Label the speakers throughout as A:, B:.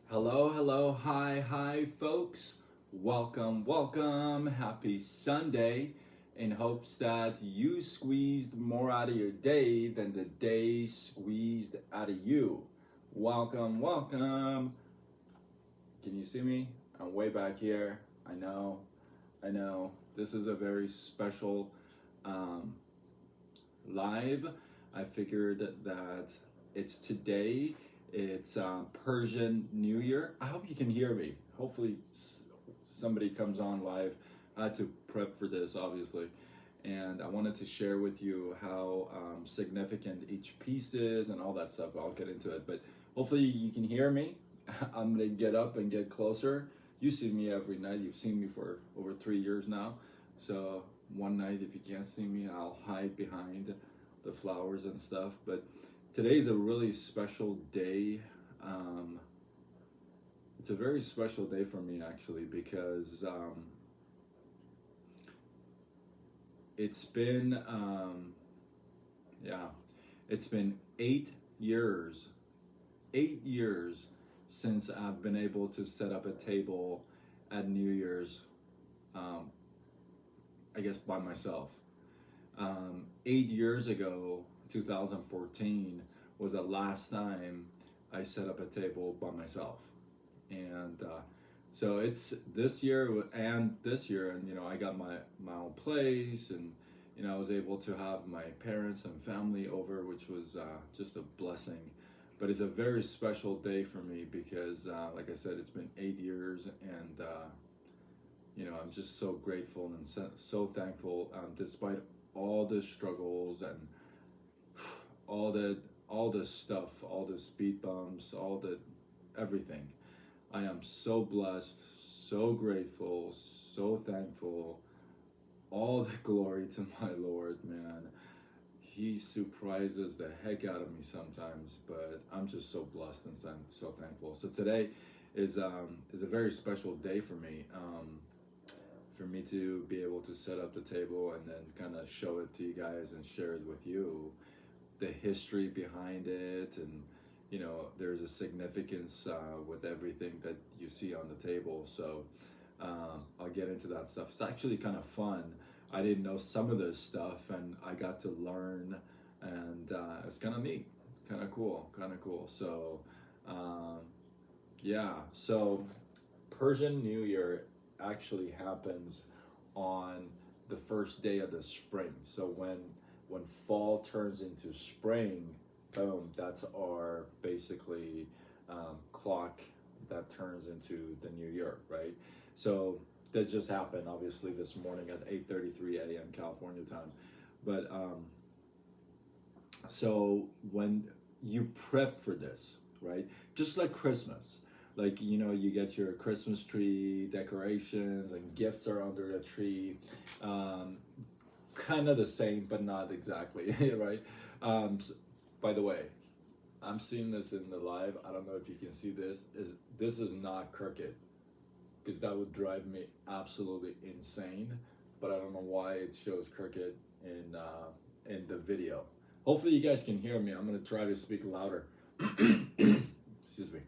A: Hello, hello, hi, folks. Welcome. Happy Sunday. In hopes that you squeezed more out of your day than the day squeezed out of you. Welcome. Can you see me? I'm way back here. I know. This is a very special live. I figured that it's today. It's Persian New Year. I hope you can hear me. Hopefully somebody comes on live. I had to prep for this, obviously. And I wanted to share with you how significant each piece is and all that stuff. I'll get into it. But hopefully you can hear me. I'm going to get up and get closer. You see me every night. You've seen me for over 3 years now. So one night, if you can't see me, I'll hide behind the flowers and stuff. But today's a really special day. It's a very special day for me, actually, because it's been it's been 8 years since I've been able to set up a table at New Year's, I guess by myself. 8 years ago, 2014 was the last time I set up a table by myself. And so it's this year, and you know, I got my own place, and you know, I was able to have my parents and family over, which was just a blessing. But it's a very special day for me because, like I said, it's been 8 years, and you know, I'm just so grateful and so thankful, despite all the struggles and all the stuff, all the speed bumps, all the everything. I am so blessed, so grateful, so thankful. All the glory to my Lord, man. He surprises the heck out of me sometimes, but I'm just so blessed and so thankful. So today is a very special day for me. For me to be able to set up the table and then kind of show it to you guys and share it with you, the history behind it, and you know, there's a significance with everything that you see on the table. So I'll get into that stuff. It's actually kind of fun. I didn't know some of this stuff, and I got to learn, and it's kind of neat, kind of cool. So so Persian New Year actually happens on the first day of the spring. So when fall turns into spring, boom, that's our basically clock that turns into the new year, right? So that just happened obviously this morning at 8:33 a.m. California time. But so when you prep for this, right, just like Christmas, like, you know, you get your Christmas tree decorations and gifts are under the tree, kind of the same but not exactly. Right? By the way, I'm seeing this in the live. I don't know if you can see this. This is not crooked, because that would drive me absolutely insane. But I don't know why it shows crooked in the video. Hopefully you guys can hear me. I'm gonna try to speak louder. Excuse me.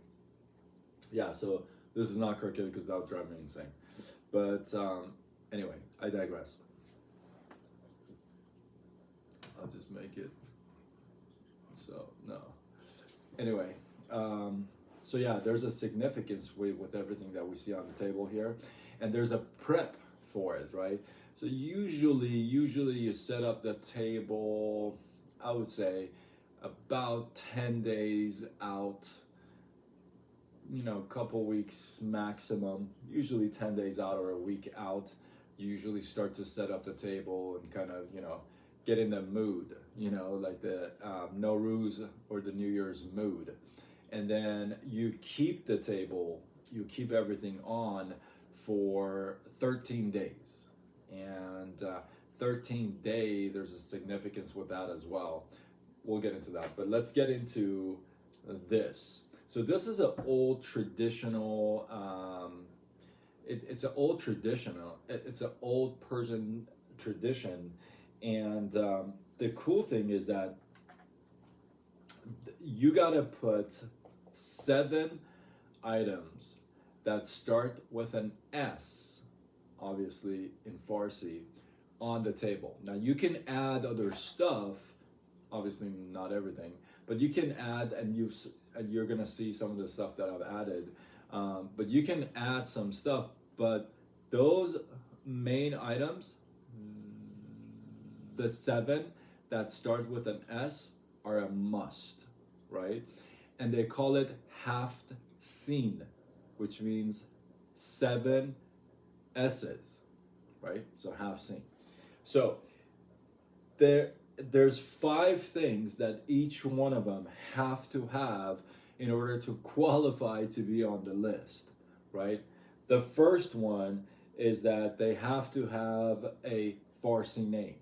A: Yeah, so this is not crooked because that would drive me insane. But anyway, I digress. I'll just make it so no. Anyway, so yeah, there's a significance with everything that we see on the table here, and there's a prep for it, right? So usually you set up the table, I would say, about 10 days out, you know, a couple weeks maximum, usually 10 days out or a week out. You usually start to set up the table and kind of, you know, get in the mood, you know, like the Nowruz or the New Year's mood. And then you keep the table, you keep everything on for 13 days. And 13th day, there's a significance with that as well. We'll get into that, but let's get into this. So this is an old traditional, it's an old traditional, it's an old Persian tradition. And the cool thing is that you gotta put 7 items that start with an S, obviously in Farsi, on the table. Now you can add other stuff, obviously not everything, but you can add, and you're gonna see some of the stuff that I've added. But you can add some stuff, but those main items, the 7 that start with an S, are a must, right? And they call it Haft Seen, which means 7 S's, right? So Haft Seen. So there's 5 things that each one of them have to have in order to qualify to be on the list, right? The first one is that they have to have a Farsi name.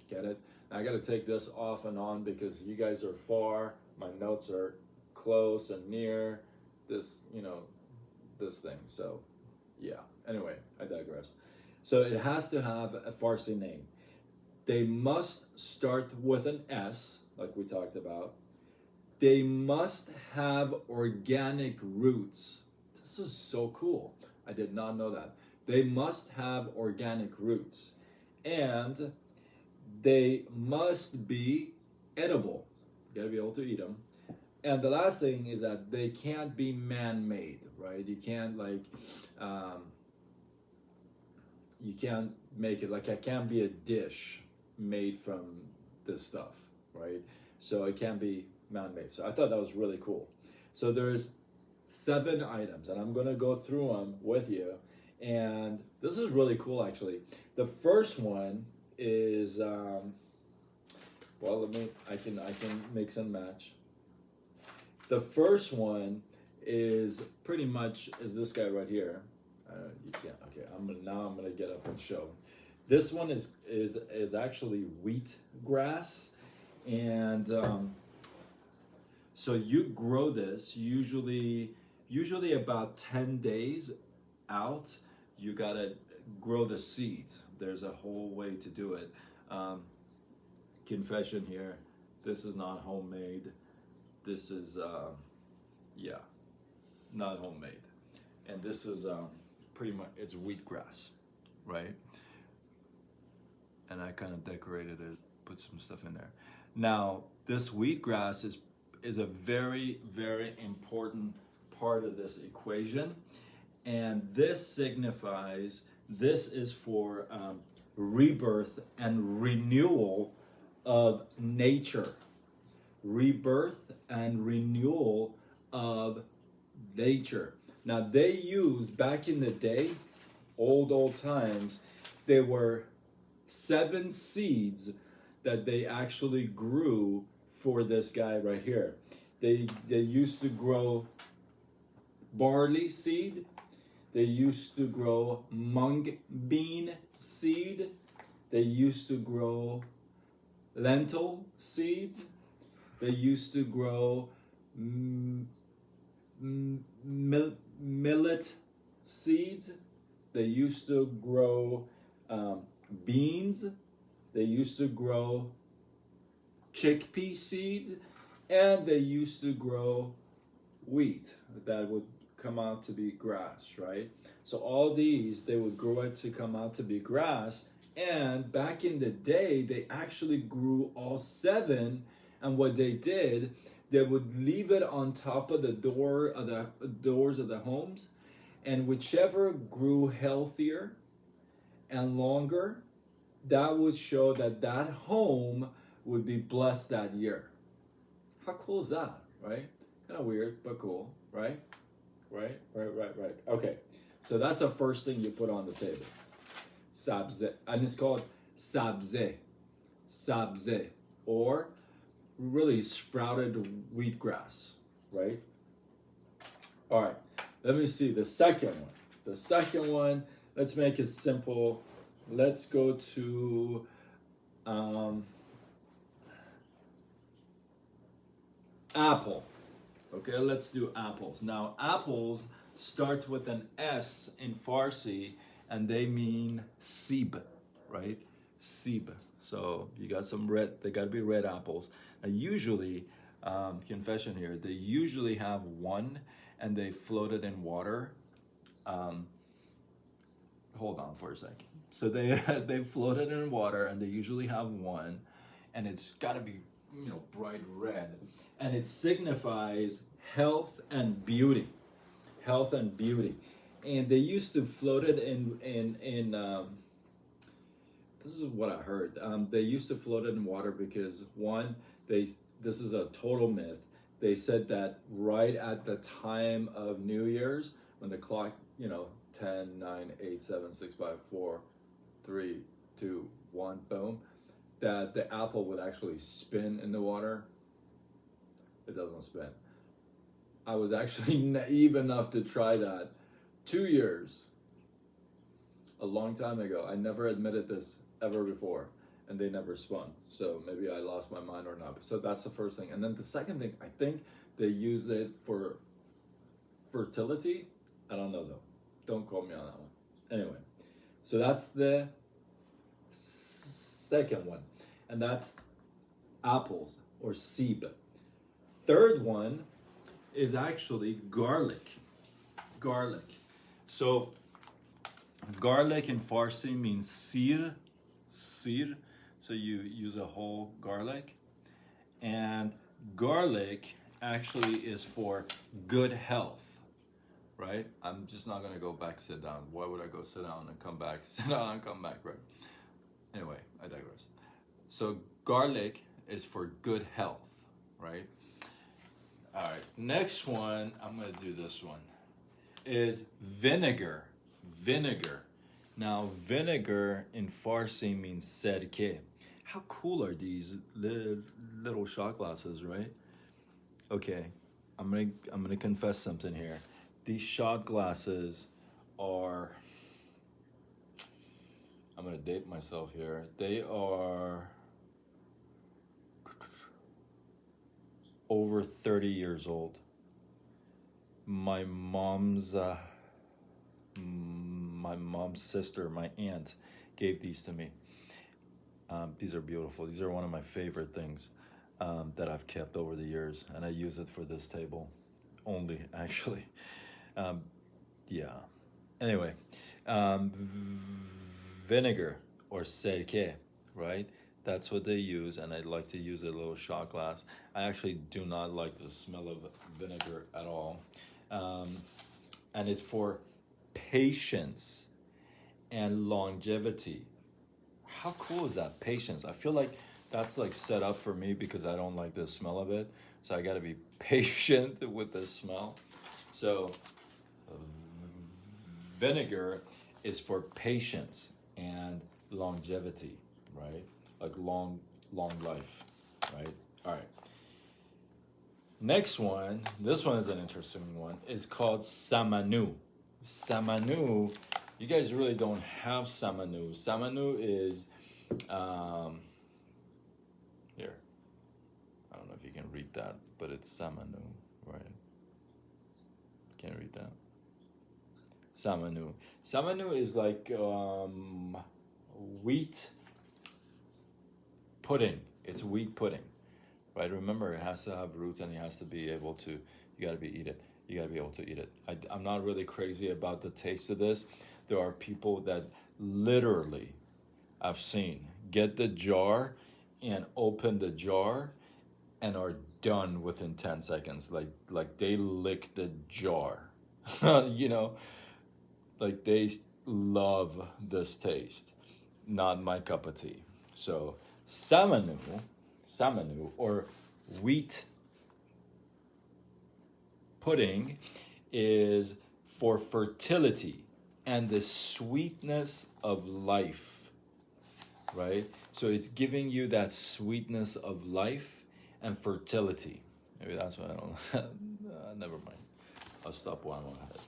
A: Get it? Now, I got to take this off and on because you guys are far. My notes are close and near this, this thing. So, yeah. Anyway, I digress. So it has to have a Farsi name. They must start with an S, like we talked about. They must have organic roots. This is so cool. I did not know that. They must have organic roots. And they must be edible. You gotta be able to eat them. And the last thing is that they can't be man-made, right? You can't you can't make it like it can't be a dish made from this stuff, right? So it can't be man-made. So I thought that was really cool. So there's 7 items, and I'm gonna go through them with you. And this is really cool, actually. The first one is well, I can mix and match. The first one is pretty much this guy right here. You can't. Okay, I'm gonna get up and show. This one is actually wheatgrass, and so you grow this usually about 10 days out. You gotta grow the seeds. There's a whole way to do it. Confession here, this is not homemade. This is not homemade, and this is pretty much, it's wheatgrass, right? And I kind of decorated it, put some stuff in there. Now this wheatgrass is a very, very important part of this equation, and this signifies, this is for rebirth and renewal of nature. Rebirth and renewal of nature. Now they used, back in the day, old times, there were 7 seeds that they actually grew for this guy right here. They used to grow barley seed. They used to grow mung bean seed. They used to grow lentil seeds. They used to grow millet seeds. They used to grow beans. They used to grow chickpea seeds, and they used to grow wheat that would come out to be grass, right? So all these, they would grow it to come out to be grass. And back in the day, they actually grew all 7. And what they did, they would leave it on top of the doors of the homes, and whichever grew healthier and longer, that would show that that home would be blessed that year. How cool is that, right? Kind of weird, but cool, right? Right. Okay, so that's the first thing you put on the table. Sabze, and it's called sabze, or really sprouted wheatgrass, right? All right, let me see the second one. The second one, let's make it simple. Let's go to apple. Okay, let's do apples. Now, apples start with an S in Farsi, and they mean seeb, right? Seeb. So you got some red, they gotta be red apples. Now, usually, confession here. They usually have one, and they float it in water. Hold on for a second. So they they float it in water, and they usually have one, and it's got to be bright red, and it signifies health and beauty, health and beauty. And they used to float it in this is what I heard. They used to float it in water because one, this is a total myth. They said that right at the time of New Year's, when the clock, 10, 9, 8, 7, 6, 5, 4, 3, 2, 1, boom, that the apple would actually spin in the water. It doesn't spin. I was actually naive enough to try that 2 years, a long time ago. I never admitted this ever before, and they never spun. So maybe I lost my mind or not. So that's the first thing. And then the second thing, I think they use it for fertility. I don't know though. Don't quote me on that one. Anyway, so that's the second one, and that's apples or seeb. Third one is actually garlic. Garlic. So garlic in Farsi means sir. So you use a whole garlic, and garlic actually is for good health. Right? I'm just not gonna go back, sit down. Why would I go sit down and come back, sit down and come back, right? Anyway, I digress. So garlic is for good health, right? All right, next one, I'm gonna do this one, is vinegar. Vinegar. Now, vinegar in Farsi means serke. How cool are these little shot glasses, right? Okay, I'm gonna confess something here. These shot glasses are, I'm gonna date myself here. They are over 30 years old. My mom's sister, my aunt, gave these to me. These are beautiful. These are one of my favorite things that I've kept over the years, and I use it for this table only, actually. Yeah. Anyway, vinegar or serke, right? That's what they use, and I like to use a little shot glass. I actually do not like the smell of vinegar at all. And it's for patience and longevity. How cool is that? Patience. I feel like that's like set up for me because I don't like the smell of it. So I got to be patient with the smell. So vinegar is for patience and longevity, right? Like long life, right? All right. Next one, this one is an interesting one. It's called samanu. Samanu, you guys really don't have samanu. Samanu is, here. I don't know if you can read that, but it's samanu, right? Can't read that. Samanu. Samanu is like wheat pudding. It's wheat pudding, right? Remember, it has to have roots, and it has to be able to. You gotta be able to eat it. I'm not really crazy about the taste of this. There are people that literally, I've seen, get the jar and open the jar, and are done within 10 seconds. Like they lick the jar, Like they love this taste. Not my cup of tea. So samanu, or wheat pudding is for fertility and the sweetness of life, right? So it's giving you that sweetness of life and fertility. Maybe that's why I don't, never mind. I'll stop while I'm on ahead.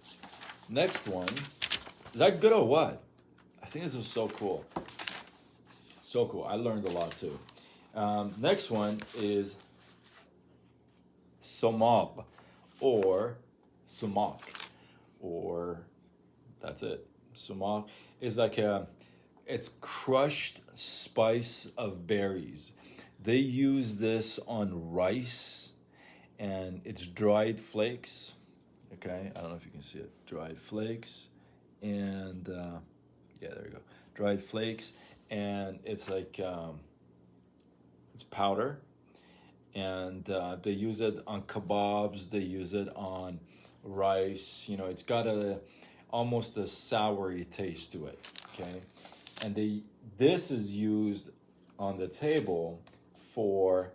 A: Next one, is that good or what? I think this is so cool. So cool. I learned a lot too. Next one is somab or sumac, or that's it. Sumac is like it's crushed spice of berries. They use this on rice and it's dried flakes. Okay, I don't know if you can see it. Dried flakes, and yeah, there you go. Dried flakes, and it's like it's powder, and they use it on kebabs. They use it on rice. You know, it's got almost a soury taste to it. Okay, and this is used on the table for,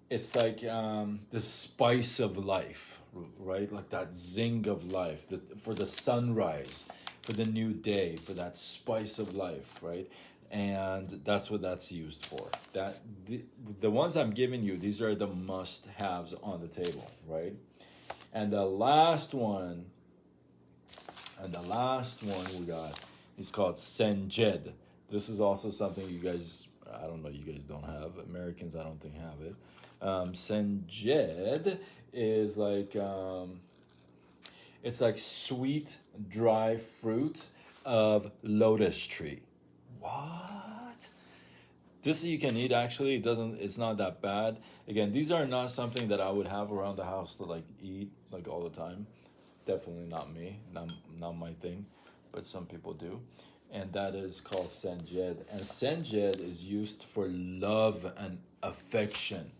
A: it's like the spice of life, right? Like that zing of life, for the sunrise, for the new day, for that spice of life, right? And that's what that's used for. That the ones I'm giving you, these are the must-haves on the table, right? And the last one we got is called Senjed. This is also something you guys, I don't know, you guys don't have. Americans, I don't think have it. Senjed is like it's like sweet dry fruit of lotus tree. What? This you can eat actually. It's not that bad. Again, these are not something that I would have around the house to like eat like all the time. Definitely not me. Not my thing. But some people do. And that is called Senjed. And Senjed is used for love and affection.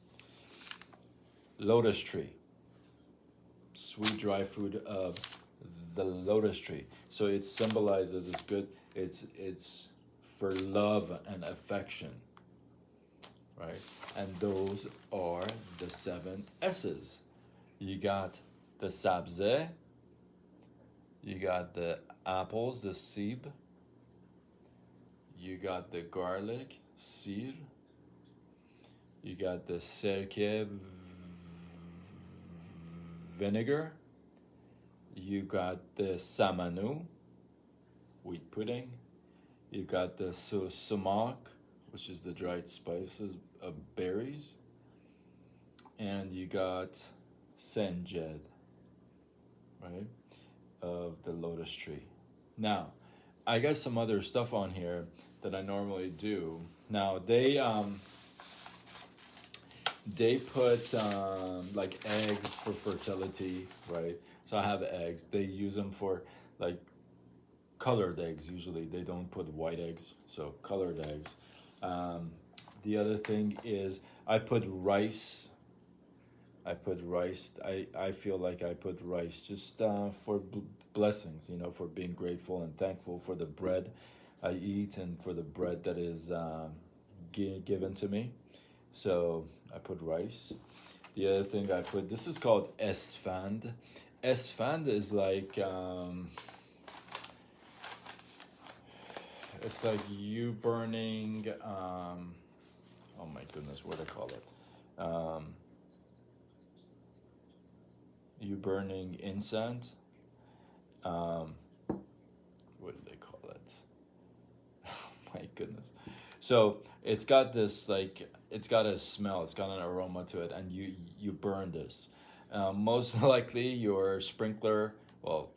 A: Lotus tree. Sweet dry fruit of the lotus tree. So it symbolizes, it's good, it's for love and affection, right? And those are the 7 S's. You got the sabze, you got the apples, the sib, you got the garlic, sir, you got the serke, vinegar, you got the samanu, wheat pudding, you got the sumac, which is the dried spices of berries, and you got senjed, right, of the lotus tree. Now, I got some other stuff on here that I normally do. Now, they put like eggs for fertility, right? So I have eggs. They use them for like colored eggs usually. They don't put white eggs, so colored eggs. The other thing is I put rice. I feel like I put rice just for blessings, you know, for being grateful and thankful for the bread I eat and for the bread that is given to me. So I put rice. The other thing I put, this is called esfand. Esfand is like, it's like you burning, oh my goodness, what do they call it? You burning incense. What do they call it? Oh my goodness. So it's got this like, it's got a smell, it's got an aroma to it, and you burn this. Most likely your sprinkler, well,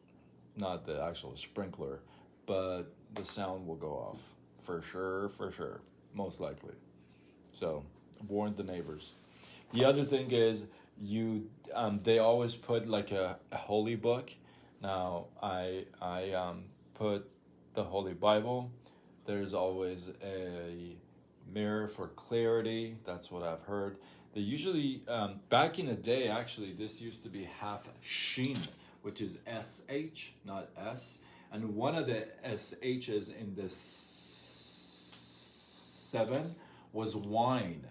A: not the actual sprinkler, but the sound will go off. For sure, most likely. So warn the neighbors. The other thing is they always put like a holy book. Now I put the Holy Bible. There's always a mirror for clarity. That's what I've heard. They usually, back in the day, actually, this used to be Haft Seen, which is SH, not S. And one of the SHs in this 7 was wine.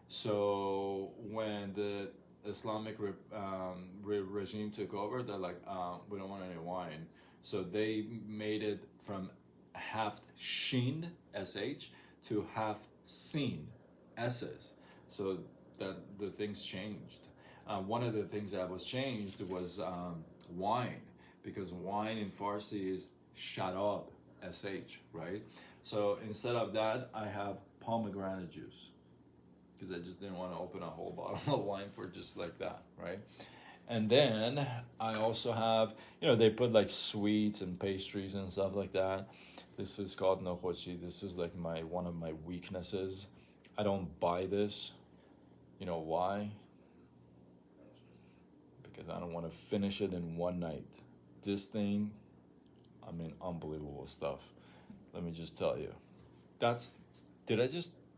A: So when the Islamic regime took over, they're like, we don't want any wine. So they made it from Haft Seen, SH, to Haft Seen, S's. So that the things changed. One of the things that was changed was wine, because wine in Farsi is sharab, SH, right? So instead of that, I have pomegranate juice, because I just didn't want to open a whole bottle of wine for just like that, right? And then I also have, they put like sweets and pastries and stuff like that. This is called nohochi. This is like one of my weaknesses. I don't buy this. You know why? because I don't want to finish it in one night. This thing, I mean, unbelievable stuff. Let me just tell you. That's, did I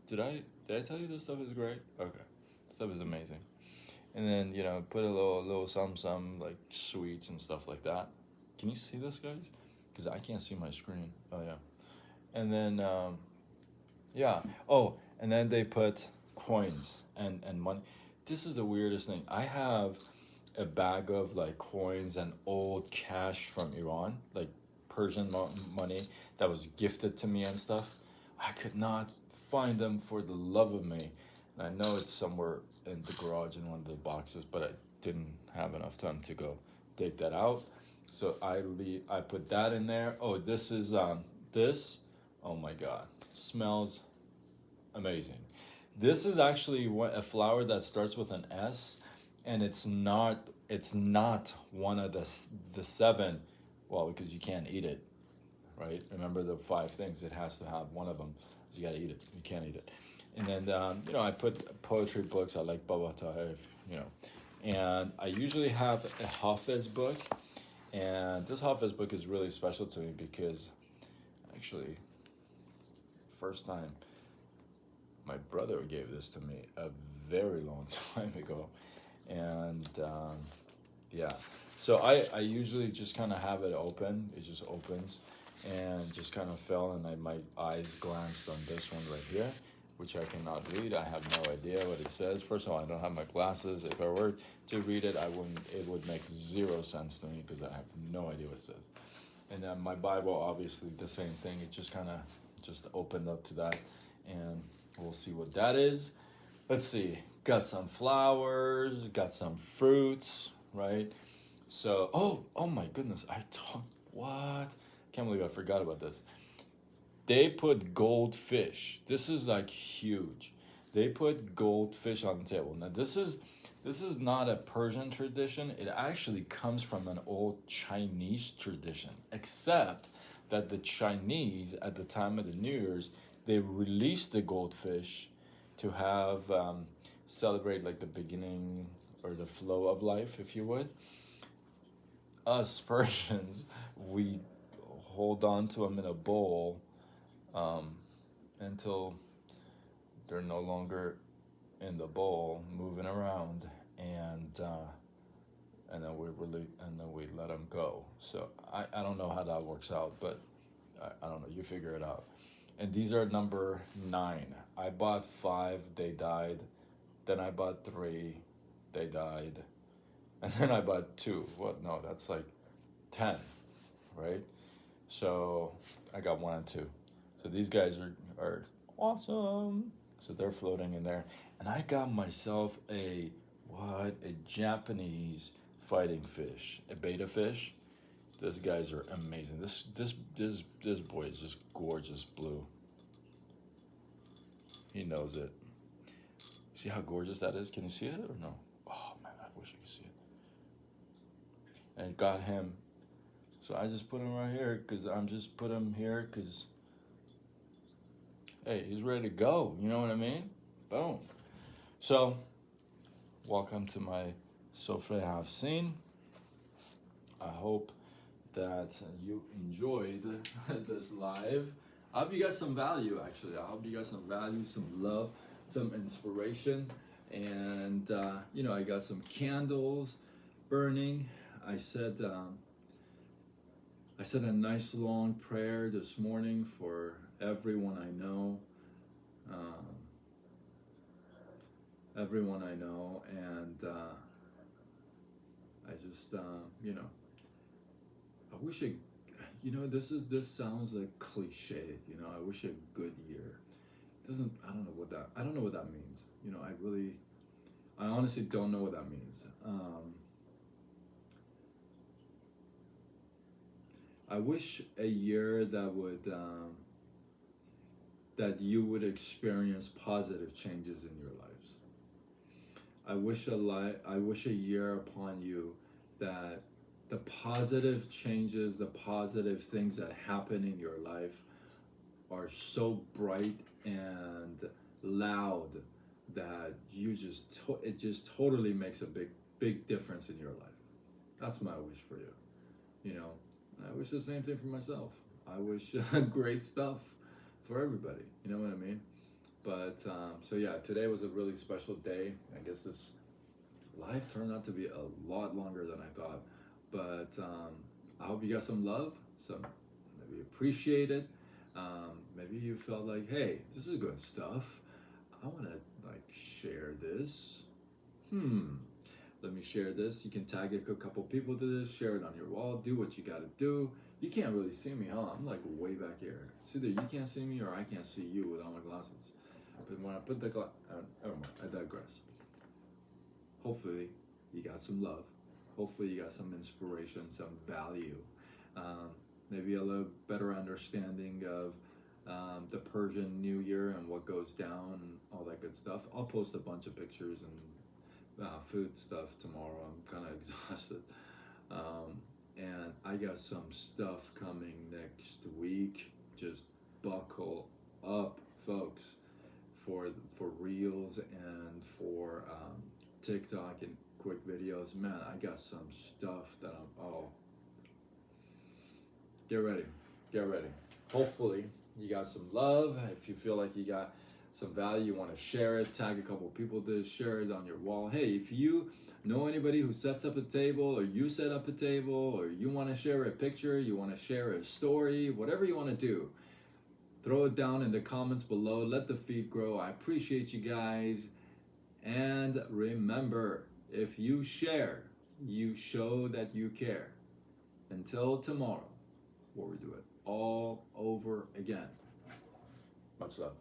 A: tell you this stuff is great? Okay. This stuff is amazing. And then, you know, put a little some like sweets and stuff like that. Can you see this, guys? Because I can't see my screen. Oh, yeah. And then, yeah. Oh, and then they put coins and money. This is the weirdest thing. I have a bag of like coins and old cash from Iran, like Persian money that was gifted to me and stuff. I could not find them for the love of me. And I know it's somewhere in the garage in one of the boxes, but I didn't have enough time to go take that out. So I put that in there. Oh, this is this. Oh my God, smells amazing. This is actually a flower that starts with an S, and it's not one of the seven. Well, because you can't eat it, right? Remember the 5 things. It has to have one of them. You gotta eat it. You can't eat it. And then you know, I put poetry books. I like Baba Tahir, you know, and I usually have a Hafiz book, and this Hafiz book is really special to me because actually, first time my brother gave this to me a very long time ago, and yeah, so I usually just kind of have it open. It just opens and just kind of fell, and my eyes glanced on this one right here, which I cannot read. I have no idea what it says. First of all, I don't have my glasses. If I were to read it, it would make 0 sense to me because I have no idea what it says. And then my Bible, obviously the same thing. It just kind of just opened up to that, and we'll see what that is. Let's see. Got some flowers, got some fruits, right? So, oh my goodness. What? Can't believe I forgot about this. They put goldfish. This is like huge. They put goldfish on the table. Now this is not a Persian tradition. It actually comes from an old Chinese tradition, except that the Chinese at the time of the New Year's, they released the goldfish to have celebrate like the beginning or the flow of life, if you would. Us Persians, we hold on to them in a bowl until they're no longer in the bowl, moving around, and then we let them go. So I don't know how that works out, but I don't know. You figure it out. And these are number 9. I bought 5, they died. Then I bought 3, they died. And then I bought 2. What? No, that's like 10, right? So I got 1 and 2. So these guys are awesome. So they're floating in there. And I got myself a Japanese fighting fish, a betta fish. These guys are amazing. This boy is just gorgeous blue. He knows it. See how gorgeous that is? Can you see it or no? Oh man, I wish you could see it. And got him. So I just put him right here because hey, he's ready to go. You know what I mean? Boom. So, welcome to my Sofre Haft Seen. I hope that you enjoyed this live. I hope you got some value, actually. I hope you got some value, some love, some inspiration. And, you know, I got some candles burning. I said a nice long prayer this morning for everyone I know. And I just, you know, I wish it, you know, this sounds like cliche, you know, I wish a good year. I don't know what that means. You know, I honestly don't know what that means. I wish a year that you would experience positive changes in your lives. I wish a year upon you that the positive changes, the positive things that happen in your life are so bright and loud that it just totally makes a big difference in your life. That's my wish for you. You know, I wish the same thing for myself. I wish great stuff for everybody. You know what I mean? But so yeah, today was a really special day. I guess this life turned out to be a lot longer than I thought. But I hope you got some love, some maybe appreciate it. Maybe you felt like, hey, this is good stuff. I want to like share this. Let me share this. You can tag a couple people to this, share it on your wall, do what you gotta do. You can't really see me, huh? I'm like way back here. It's either you can't see me or I can't see you without my glasses. But when I put the never mind, I digress. Hopefully you got some love. Hopefully you got some inspiration, some value. Maybe a little better understanding of the Persian New Year and what goes down and all that good stuff. I'll post a bunch of pictures and food stuff tomorrow. I'm kind of exhausted. And I got some stuff coming next week. Just buckle up, folks, for reels and for TikTok and quick videos. Man, I got some stuff that get ready. Hopefully you got some love. If you feel like you got some value, you want to share it, tag a couple people to share it on your wall. Hey, if you know anybody who sets up a table, or you set up a table, or you want to share a picture, you want to share a story, whatever you want to do, throw it down in the comments below. Let the feed grow. I appreciate you guys. And remember, if you share, you show that you care. Until tomorrow, where we do it all over again. Much love.